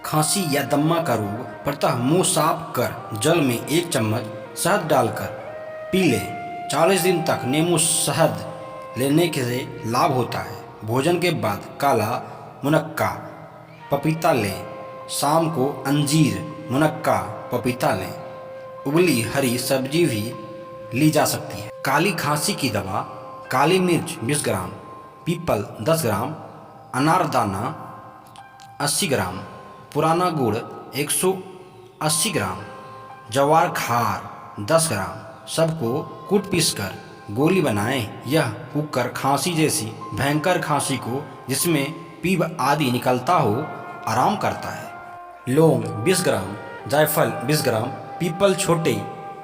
खांसी या दम्मा का रोग प्रतः मुंह साफ कर जल में 1 चम्मच शहद डालकर पी लें। 40 दिन तक नींबू शहद लेने से लाभ होता है। भोजन के बाद काला मुनक्का पपीता लें। शाम को अंजीर मुनक्का पपीता लें। उबली हरी सब्जी भी ली जा सकती है। काली खांसी की दवा: काली मिर्च 20 ग्राम, पीपल 10 ग्राम, अनारदाना 80 ग्राम, पुराना गुड़ 180 ग्राम, जवार खार 10 ग्राम। सबको कूट पीसकर गोली बनाएं। यह कूटकर खांसी जैसी भयंकर खांसी को, जिसमें पीप आदि निकलता हो, आराम करता है। लौंग 20 ग्राम, जायफल 20 ग्राम, पीपल छोटे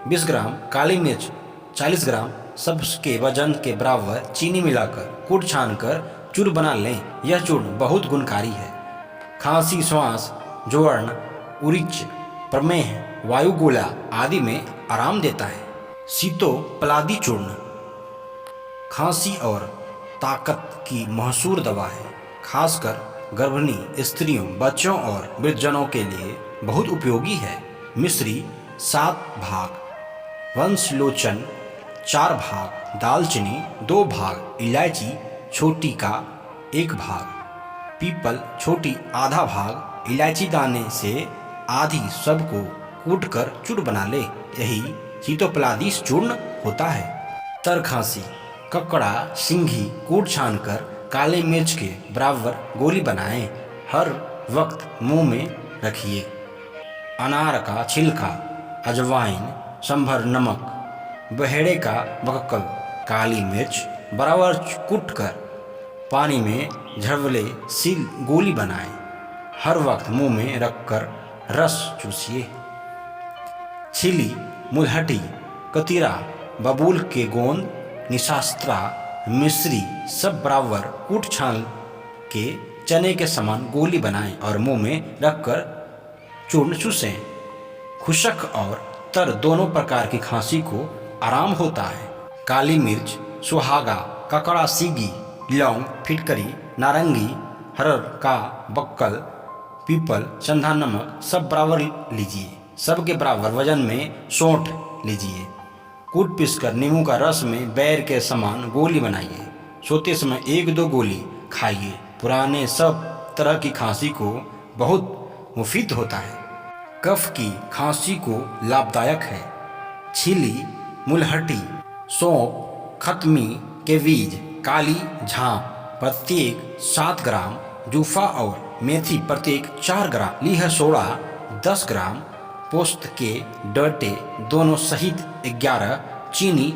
20 ग्राम, काली मिर्च 40 ग्राम, सबके वजन के बराबर चीनी मिलाकर कूट छानकर चूर्ण बना लें। यह चूर्ण बहुत गुणकारी है। खांसी, श्वास, ज्वर, उच्च प्रमेह, वायुगोला आदि में आराम देता है। सीतोपलादी चूर्ण खांसी और ताकत की मशहूर दवा है। खासकर गर्भिणी स्त्रियों, बच्चों और वृद्धजनों के लिए बहुत उपयोगी है। मिश्री 7 भाग, वंशलोचन 4 भाग, दालचीनी 2 भाग, इलायची छोटी का 1 भाग, पीपल छोटी आधा भाग, इलायची दाने से आधी, सबको कूटकर चूर्ण बना ले। यही सीतोपलादी चूर्ण होता है। तर खांसी: ककड़ा, सिंघी कूट छानकर काले मिर्च के बराबर गोली बनाएं। हर वक्त मुंह में रखिए। अनार का छिलका, अजवाइन, संभर नमक, बहेड़े का बकल, काली मिर्च बराबर कूटकर पानी में झड़वले सील गोली बनाएं। हर वक्त मुंह में रखकर रस चूसिए। छिली, मुलहटी, कतीरा, बबूल के गोंद, निशास्त्रा, मिश्री सब बराबर कूट छान के चने के समान गोली बनाएं और मुंह में रखकर चूर्ण चूसें। खुशक और तर दोनों प्रकार की खांसी को आराम होता है। काली मिर्च, सुहागा, ककड़ा, सीगी, लौंग, फिटकरी, नारंगी, हरर का बक्कल, पीपल, संधा नमक सब बराबर लीजिए। सबके बराबर वजन में सौंठ लीजिए। कूट पीसकर नींबू का रस में बैर के समान गोली बनाइए। सोते समय 1-2 गोली खाइए। पुराने सब तरह की खांसी को बहुत मुफीद होता है। कफ की खांसी को लाभदायक है। छिली, मुलहटी, सौंफ, खतमी के बीज, काली झाँप प्रत्येक 7 ग्राम, जूफा और मेथी प्रत्येक 4 ग्राम, लीह सोडा 10 ग्राम, पोस्त के डटे दोनों सहित 11, चीनी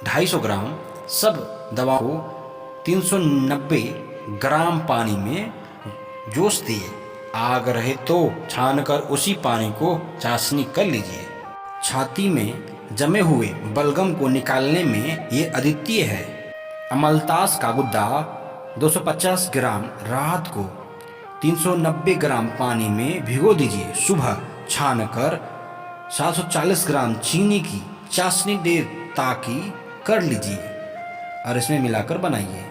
250 ग्राम। सब दवाओं को 390 ग्राम पानी में जोश दिए। आग रहे तो छानकर उसी पानी को चाशनी कर लीजिए। छाती में जमे हुए बलगम को निकालने में ये अद्वितीय है। अमलतास का गुद्दा 250 ग्राम रात को 390 ग्राम पानी में भिगो दीजिए। सुबह छानकर 740 ग्राम चीनी की चाशनी देर ताकि कर लीजिए और इसमें मिलाकर बनाइए।